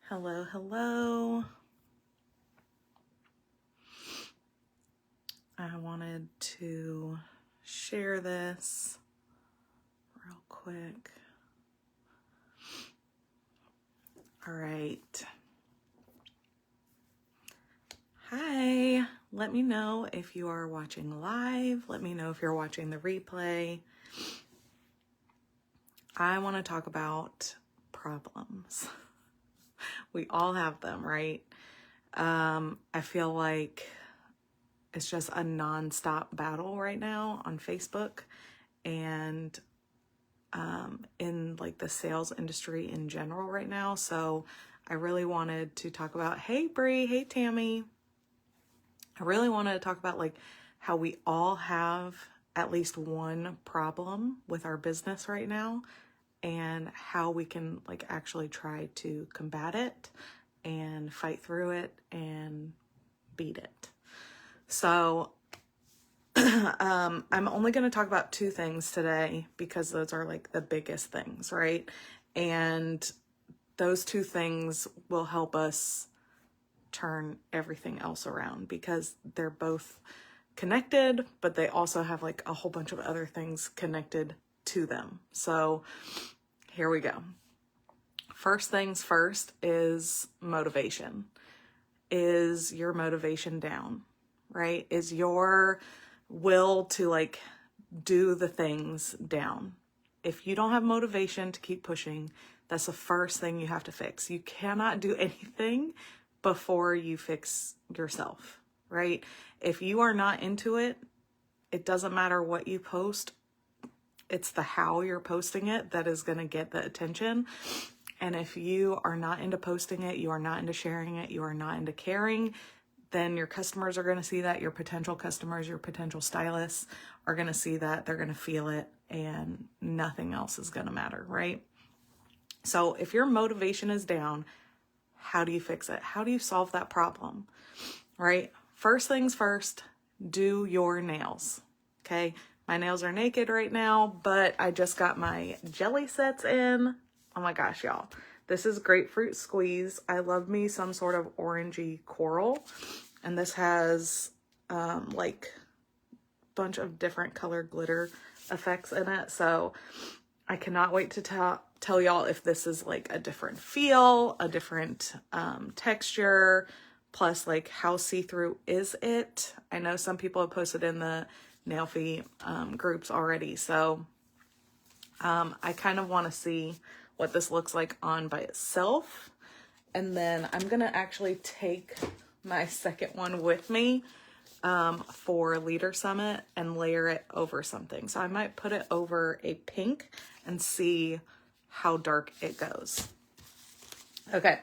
Hello, hello. I wanted to share this real quick. All right. Hi. Let me know if you are watching live. Let me know if you're watching the replay. I want to talk about problems. We all have them, right? I feel like it's just a nonstop battle right now on Facebook and in like the sales industry in general right now. So I really wanted to talk about, hey Bree, hey Tammy. I really wanted to talk about like how we all have at least one problem with our business right now and how we can like actually try to combat it and fight through it and beat it. So I'm only going to talk about two things today because those are like the biggest things, right? And those two things will help us turn everything else around because they're both connected, but they also have like a whole bunch of other things connected to them. So here we go. First things first is motivation. Is your motivation down, right? Is your will to like do the things down? If you don't have motivation to keep pushing, that's the first thing you have to fix. You cannot do anything before you fix yourself, right? If you are not into it, it doesn't matter what you post. It's the how you're posting it that is going to get the attention. And if you are not into posting it, you are not into sharing it, you are not into caring, then your customers are going to see that. Your potential customers, your potential stylists are going to see that. They're going to feel it and nothing else is going to matter, right? So if your motivation is down, how do you fix it? How do you solve that problem, right? First things first, do your nails, okay? My nails are naked right now, but I just got my jelly sets in. Oh my gosh, y'all. This is grapefruit squeeze. I love me some sort of orangey coral. And this has like a bunch of different color glitter effects in it. So I cannot wait to tell y'all if this is like a different feel, a different texture, plus like how see-through is it. I know some people have posted in the Nailfy groups already. So I kind of want to see what this looks like on by itself. And then I'm going to actually take my second one with me for Leader Summit and layer it over something. So I might put it over a pink and see how dark it goes. Okay,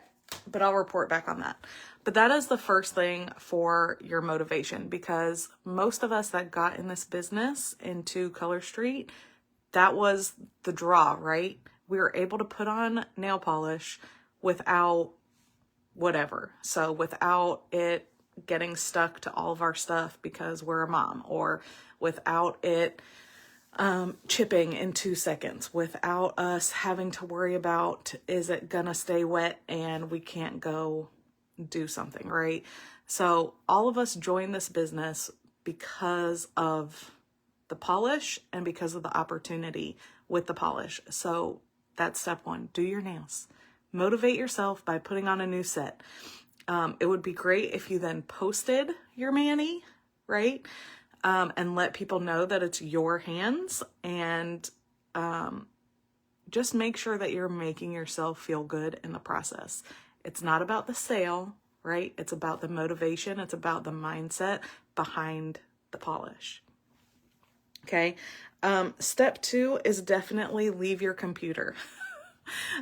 but I'll report back on that. But that is the first thing for your motivation, because most of us that got in this business into Color Street, that was the draw, right? We were able to put on nail polish without whatever. So without it getting stuck to all of our stuff because we're a mom, or without it chipping in 2 seconds, without us having to worry about, is it gonna stay wet and we can't go do something, right? So all of us joined this business because of the polish and because of the opportunity with the polish. So that's step one, do your nails. Motivate yourself by putting on a new set. It would be great if you then posted your mani, right? And let people know that it's your hands, and just make sure that you're making yourself feel good in the process. It's not about the sale, right? It's about the motivation. It's about the mindset behind the polish. Okay. Step two is definitely leave your computer.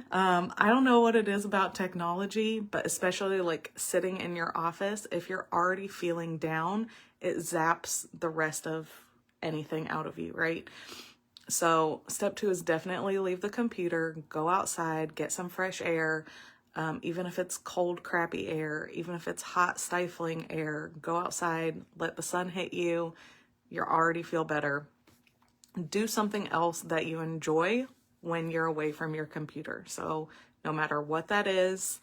I don't know what it is about technology, but especially like sitting in your office, if you're already feeling down, it zaps the rest of anything out of you, right? So step two is definitely leave the computer, go outside, get some fresh air. Even if it's cold, crappy air, even if it's hot, stifling air, go outside, let the sun hit you. You already feel better. Do something else that you enjoy when you're away from your computer. So no matter what that is,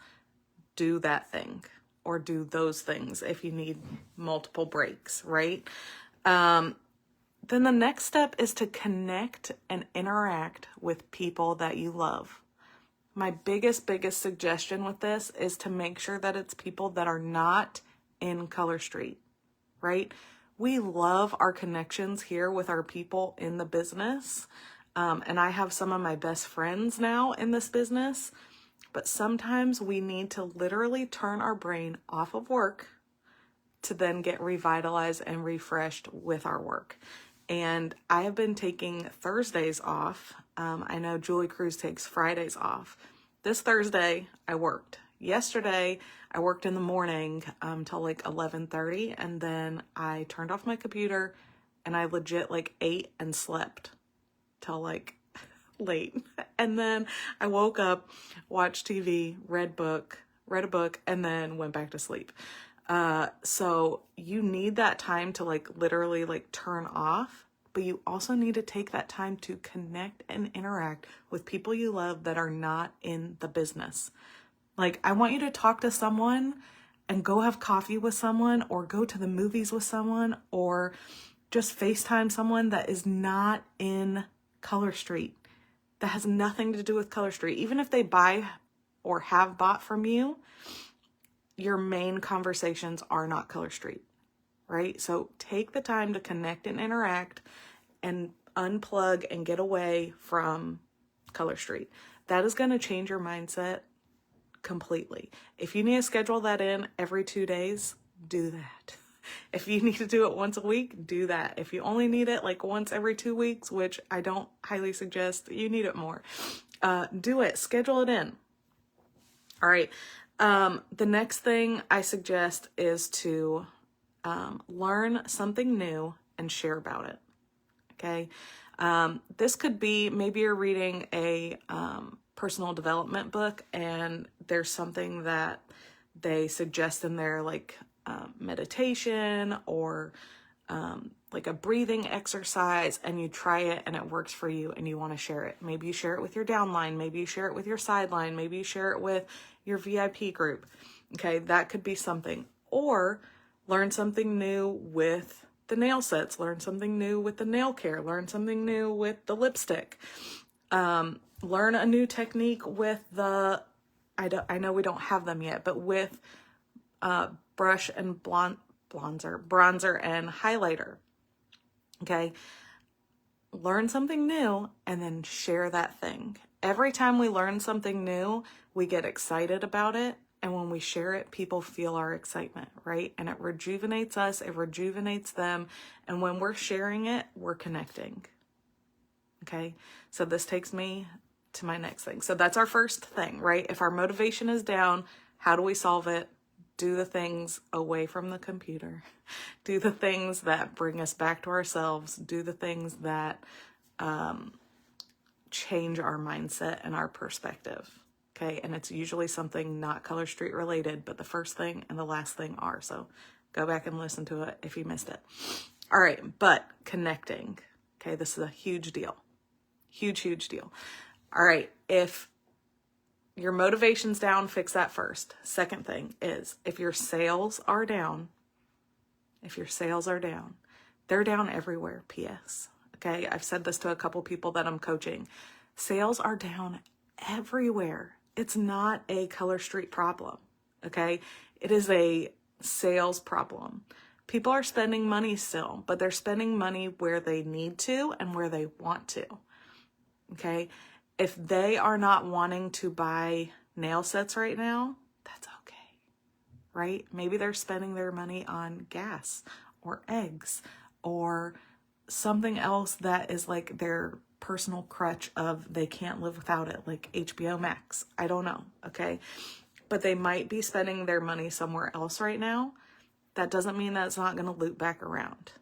do that thing or do those things if you need multiple breaks, right? Then the next step is to connect and interact with people that you love. My biggest suggestion with this is to make sure that it's people that are not in Color Street, right? We love our connections here with our people in the business. And I have some of my best friends now in this business, but sometimes we need to literally turn our brain off of work to then get revitalized and refreshed with our work. And I have been taking Thursdays off. I know Julie Cruz takes Fridays off. This Thursday, I worked. Yesterday, I worked in the morning till like 11:30, and then I turned off my computer and I legit like ate and slept till like late. And then I woke up, watched TV, read a book, and then went back to sleep. So you need that time to like literally like turn off, but you also need to take that time to connect and interact with people you love that are not in the business. Like, I want you to talk to someone and go have coffee with someone or go to the movies with someone or just FaceTime someone that is not in Color Street, that has nothing to do with Color Street. Even if they buy or have bought from you, your main conversations are not Color Street, right? So take the time to connect and interact and unplug and get away from Color Street. That is going to change your mindset completely. If you need to schedule that in every 2 days, do that. If you need to do it once a week, do that. If you only need it like once every 2 weeks, which I don't highly suggest, you need it more, do it. Schedule it in. All right. The next thing I suggest is to learn something new and share about it. Okay. This could be, maybe you're reading a personal development book and there's something that they suggest in there, like meditation or like a breathing exercise, and you try it and it works for you and you want to share it. Maybe you share it with your downline, maybe you share it with your sideline, maybe you share it with your VIP group. Okay, that could be something. Or learn something new with the nail sets, learn something new with the nail care, learn something new with the lipstick. Learn a new technique with the, I know we don't have them yet, but with brush and bronzer and highlighter. Okay. Learn something new and then share that thing. Every time we learn something new, we get excited about it. And when we share it, people feel our excitement, right? And it rejuvenates us, it rejuvenates them. And when we're sharing it, we're connecting. Okay. So this takes me to my next thing. So that's our first thing, right? If our motivation is down, how do we solve it? Do the things away from the computer. Do the things that bring us back to ourselves. Do the things that change our mindset and our perspective. Okay, and it's usually something not Color Street related, but the first thing and the last thing are. So go back and listen to it if you missed it. All right, but connecting. Okay, this is a huge deal. Huge deal. All right, if your motivation's down, fix that first. Second thing is, if your sales are down, they're down everywhere, PS. Okay, I've said this to a couple people that I'm coaching. Sales are down everywhere. It's not a Color Street problem, okay? It is a sales problem. People are spending money still, but they're spending money where they need to and where they want to, okay? If they are not wanting to buy nail sets right now, that's okay, right? Maybe they're spending their money on gas or eggs or something else that is like their personal crutch of they can't live without it, like HBO Max. I don't know, okay? But they might be spending their money somewhere else right now. That doesn't mean that it's not going to loop back around,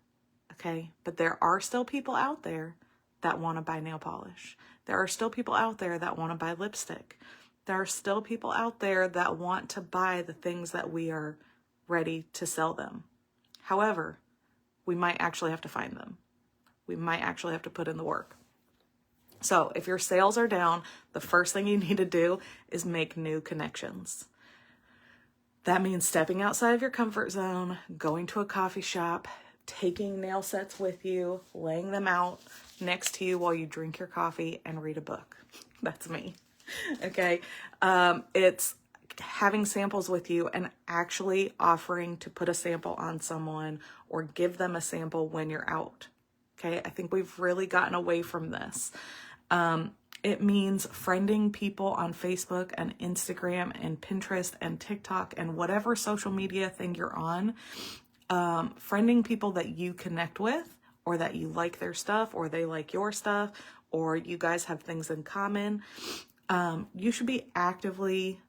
okay? But there are still people out there that want to buy nail polish. There are still people out there that want to buy lipstick. There are still people out there that want to buy the things that we are ready to sell them. However, we might actually have to find them. We might actually have to put in the work. So if your sales are down, the first thing you need to do is make new connections. That means stepping outside of your comfort zone, going to a coffee shop, taking nail sets with you, laying them out next to you while you drink your coffee and read a book. That's me. Okay. It's having samples with you and actually offering to put a sample on someone or give them a sample when you're out. Okay. I think we've really gotten away from this. It means friending people on Facebook and Instagram and Pinterest and TikTok and whatever social media thing you're on. Friending people that you connect with, or that you like their stuff, or they like your stuff, or you guys have things in common. You should be actively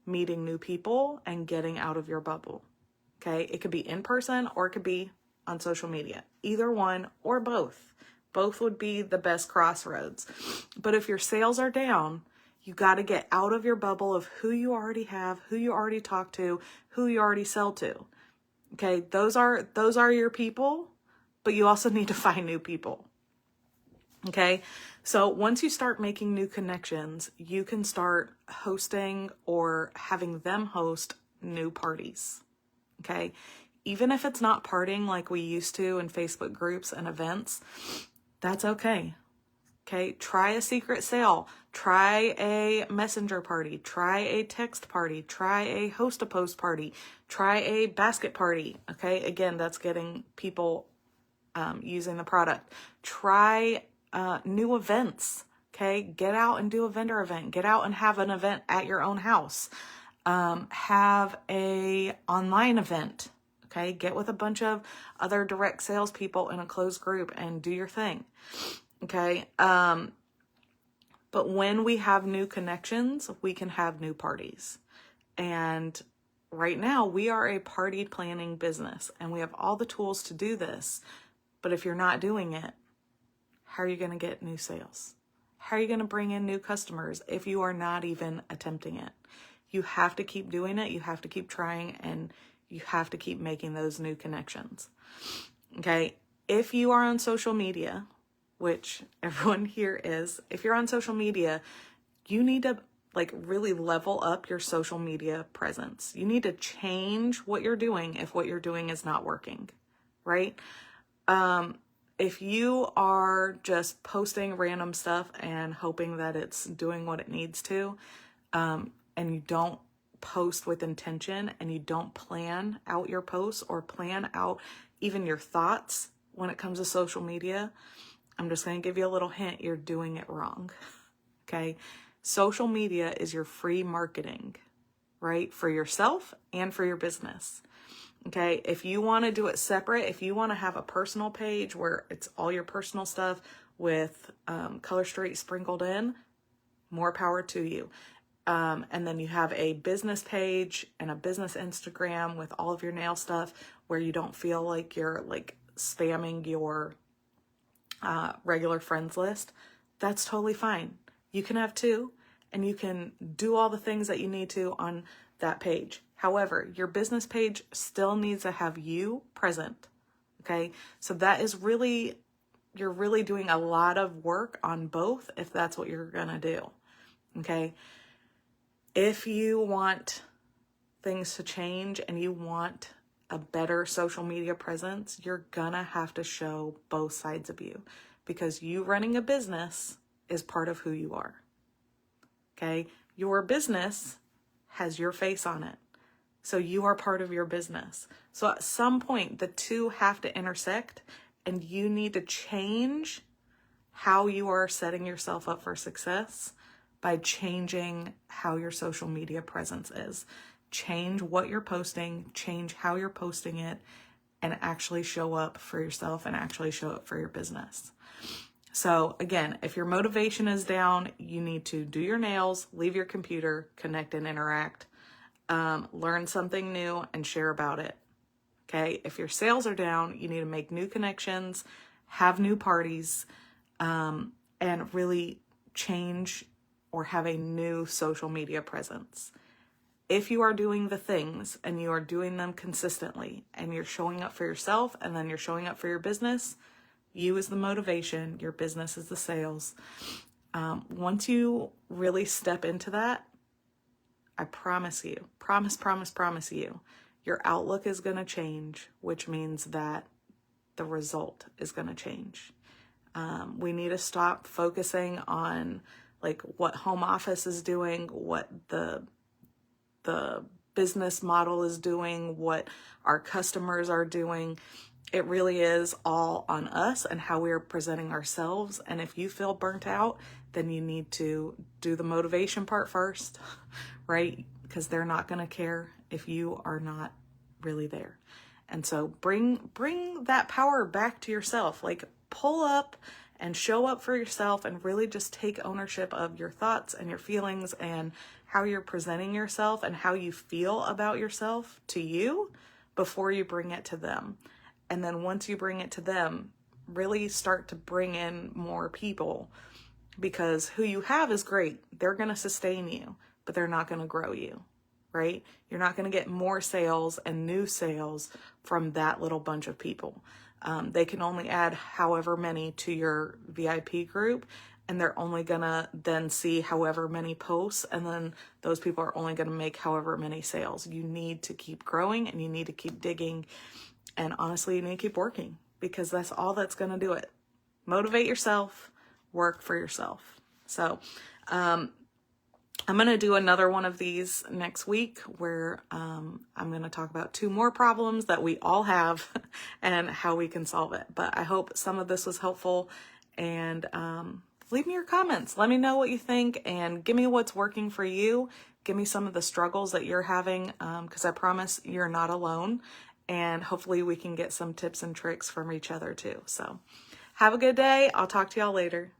meeting new people and getting out of your bubble. Okay. It could be in person or it could be on social media, either one or both. Both would be the best crossroads. But if your sales are down, you got to get out of your bubble of who you already have, who you already talk to, who you already sell to. Okay. Those are your people, but you also need to find new people. Okay. So once you start making new connections, you can start hosting or having them host new parties. Okay. Even if it's not partying like we used to in Facebook groups and events, that's okay. Okay. Try a secret sale, try a messenger party, try a text party, try a host a post party, try a basket party. Okay. Again, that's getting people using the product. Try new events. Okay. Get out and do a vendor event. Get out and have an event at your own house. Have a online event. Okay. Get with a bunch of other direct sales people in a closed group and do your thing. Okay. But when we have new connections, we can have new parties. And right now we are a party planning business and we have all the tools to do this. But if you're not doing it, how are you going to get new sales? How are you going to bring in new customers if you are not even attempting it? You have to keep doing it. You have to keep trying, and you have to keep making those new connections. Okay. If you are on social media, which everyone here is, if you're on social media, you need to really level up your social media presence. You need to change what you're doing if what you're doing is not working, right? If you are just posting random stuff and hoping that it's doing what it needs to, and you don't post with intention and you don't plan out your posts or plan out even your thoughts when it comes to social media, I'm just going to give you a little hint. You're doing it wrong. Okay. Social media is your free marketing, right? For yourself and for your business. Okay. If you want to do it separate, if you want to have a personal page where it's all your personal stuff with Color Street sprinkled in, more power to you. And then you have a business page and a business Instagram with all of your nail stuff where you don't feel like you're spamming your regular friends list. That's totally fine. You can have two and you can do all the things that you need to on that page. However, your business page still needs to have you present. Okay. So that is you're really doing a lot of work on both if that's what you're going to do. Okay. If you want things to change and you want a better social media presence, you're gonna have to show both sides of you, because you running a business is part of who you are. Okay. Your business has your face on it. So you are part of your business. So at some point, the two have to intersect and you need to change how you are setting yourself up for success by changing how your social media presence is. Change what you're posting, change how you're posting it, and actually show up for yourself and actually show up for your business. So again, if your motivation is down, you need to do your nails, leave your computer, connect and interact, learn something new and share about it. Okay. If your sales are down, you need to make new connections, have new parties, and really change or have a new social media presence. If you are doing the things and you are doing them consistently and you're showing up for yourself and then you're showing up for your business, you is the motivation, your business is the sales. Once you really step into that, I promise you, promise you, your outlook is going to change, which means that the result is going to change. We need to stop focusing on like what home office is doing, what the business model is doing, what our customers are doing. It really is all on us and how we are presenting ourselves. And if you feel burnt out, then you need to do the motivation part first, right? Because they're not going to care if you are not really there. And so bring that power back to yourself. Like pull up and show up for yourself and really just take ownership of your thoughts and your feelings and how you're presenting yourself and how you feel about yourself to you before you bring it to them. And then once you bring it to them, really start to bring in more people, because who you have is great. They're going to sustain you, but they're not going to grow you, right? You're not going to get more sales and new sales from that little bunch of people. They can only add however many to your VIP group, and they're only going to then see however many posts, and then those people are only going to make however many sales. You need to keep growing and you need to keep digging. And honestly, you need to keep working, because that's all that's going to do it. Motivate yourself, work for yourself. So I'm going to do another one of these next week where I'm going to talk about 2 more problems that we all have and how we can solve it. But I hope some of this was helpful, and leave me your comments. Let me know what you think and give me what's working for you. Give me some of the struggles that you're having, because I promise you're not alone. And hopefully we can get some tips and tricks from each other too. So have a good day. I'll talk to y'all later.